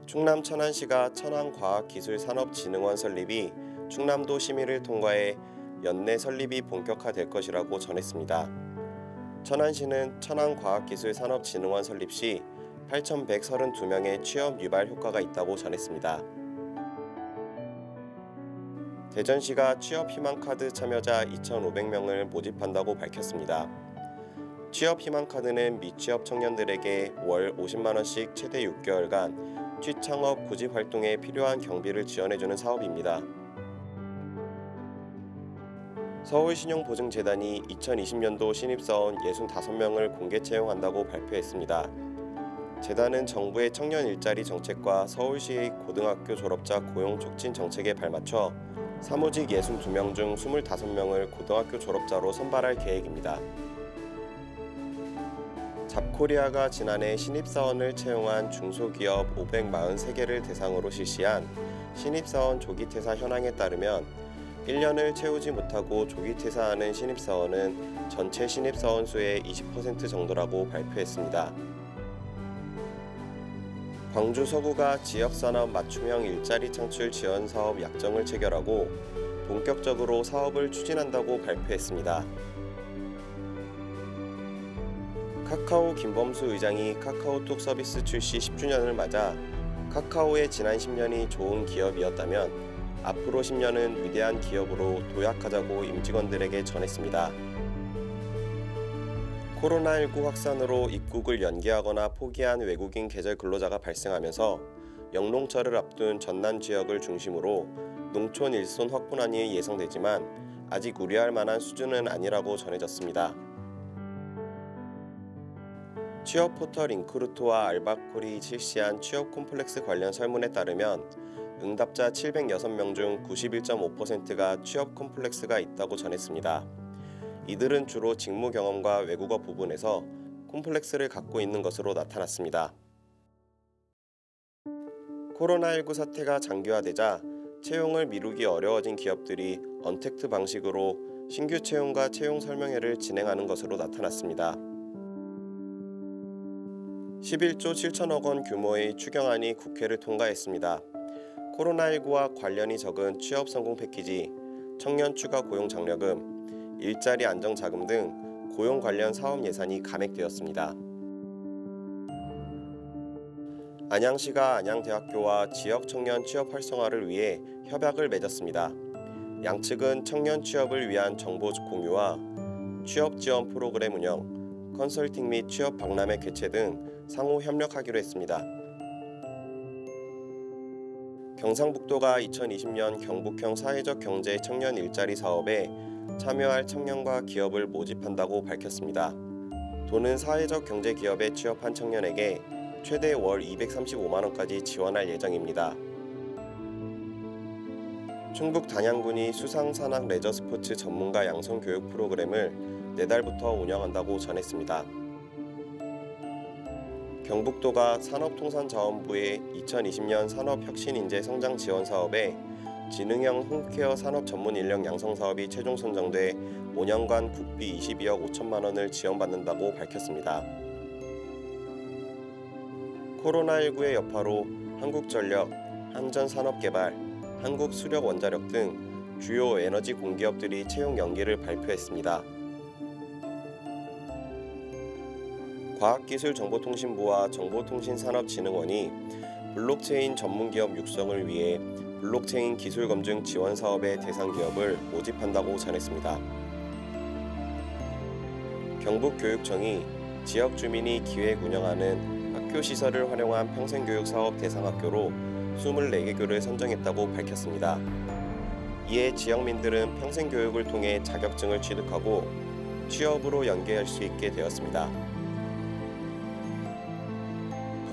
충남 천안시가 천안과학기술산업진흥원 설립이 충남도 심의를 통과해 연내 설립이 본격화될 것이라고 전했습니다. 천안시는 천안과학기술산업진흥원 설립 시 8,132명의 취업 유발 효과가 있다고 전했습니다. 대전시가 취업희망카드 참여자 2,500명을 모집한다고 밝혔습니다. 취업희망카드는 미취업 청년들에게 월 50만 원씩 최대 6개월간 취창업 구직 활동에 필요한 경비를 지원해주는 사업입니다. 서울신용보증재단이 2020년도 신입사원 65명을 공개 채용한다고 발표했습니다. 재단은 정부의 청년 일자리 정책과 서울시의 고등학교 졸업자 고용 촉진 정책에 발맞춰 사무직 62명 중 25명을 고등학교 졸업자로 선발할 계획입니다. 잡코리아가 지난해 신입사원을 채용한 중소기업 543개를 대상으로 실시한 신입사원 조기퇴사 현황에 따르면 1년을 채우지 못하고 조기퇴사하는 신입사원은 전체 신입사원 수의 20% 정도라고 발표했습니다. 광주 서구가 지역산업 맞춤형 일자리 창출 지원 사업 약정을 체결하고 본격적으로 사업을 추진한다고 발표했습니다. 카카오 김범수 의장이 카카오톡 서비스 출시 10주년을 맞아 카카오의 지난 10년이 좋은 기업이었다면 앞으로 10년은 위대한 기업으로 도약하자고 임직원들에게 전했습니다. 코로나19 확산으로 입국을 연기하거나 포기한 외국인 계절 근로자가 발생하면서 영농철을 앞둔 전남 지역을 중심으로 농촌 일손 확보난이 예상되지만 아직 우려할 만한 수준은 아니라고 전해졌습니다. 취업 포털 인크루트와 알바콜이 실시한 취업 콤플렉스 관련 설문에 따르면 응답자 706명 중 91.5%가 취업 콤플렉스가 있다고 전했습니다. 이들은 주로 직무 경험과 외국어 부분에서 콤플렉스를 갖고 있는 것으로 나타났습니다. 코로나19 사태가 장기화되자 채용을 미루기 어려워진 기업들이 언택트 방식으로 신규 채용과 채용 설명회를 진행하는 것으로 나타났습니다. 11조 7천억 원 규모의 추경안이 국회를 통과했습니다. 코로나19와 관련이 적은 취업 성공 패키지, 청년 추가 고용 장려금, 일자리 안정 자금 등 고용 관련 사업 예산이 감액되었습니다. 안양시가 안양대학교와 지역 청년 취업 활성화를 위해 협약을 맺었습니다. 양측은 청년 취업을 위한 정보 공유와 취업 지원 프로그램 운영, 컨설팅 및 취업 박람회 개최 등 상호 협력하기로 했습니다. 경상북도가 2020년 경북형 사회적 경제 청년 일자리 사업에 참여할 청년과 기업을 모집한다고 밝혔습니다. 도는 사회적 경제 기업에 취업한 청년에게 최대 월 235만 원까지 지원할 예정입니다. 충북 단양군이 수상산악 레저스포츠 전문가 양성 교육 프로그램을 내달부터 운영한다고 전했습니다. 경북도가 산업통상자원부의 2020년 산업혁신인재 성장 지원 사업에 지능형 홈케어 산업 전문 인력 양성 사업이 최종 선정돼 5년간 국비 22억 5천만 원을 지원받는다고 밝혔습니다. 코로나19의 여파로 한국전력, 한전산업개발, 한국수력원자력 등 주요 에너지 공기업들이 채용 연기를 발표했습니다. 과학기술정보통신부와 정보통신산업진흥원이 블록체인 전문기업 육성을 위해 블록체인 기술검증 지원 사업의 대상 기업을 모집한다고 전했습니다. 경북교육청이 지역 주민이 기획 운영하는 학교 시설을 활용한 평생교육 사업 대상 학교로 24개 교를 선정했다고 밝혔습니다. 이에 지역민들은 평생교육을 통해 자격증을 취득하고 취업으로 연계할 수 있게 되었습니다.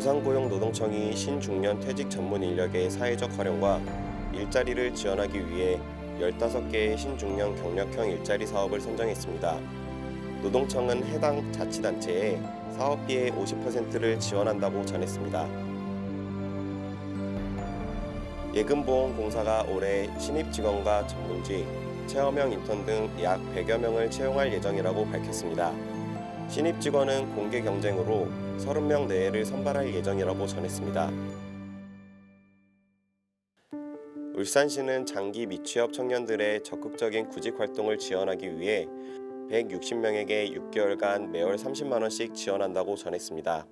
부산고용노동청이 신중년 퇴직 전문 인력의 사회적 활용과 일자리를 지원하기 위해 15개의 신중년 경력형 일자리 사업을 선정했습니다. 노동청은 해당 자치단체에 사업비의 50%를 지원한다고 전했습니다. 예금보험공사가 올해 신입 직원과 전문직, 체험형 인턴 등 약 100여 명을 채용할 예정이라고 밝혔습니다. 신입 직원은 공개 경쟁으로 30명 내외를 선발할 예정이라고 전했습니다. 울산시는 장기 미취업 청년들의 적극적인 구직 활동을 지원하기 위해 160명에게 6개월간 매월 30만 원씩 지원한다고 전했습니다.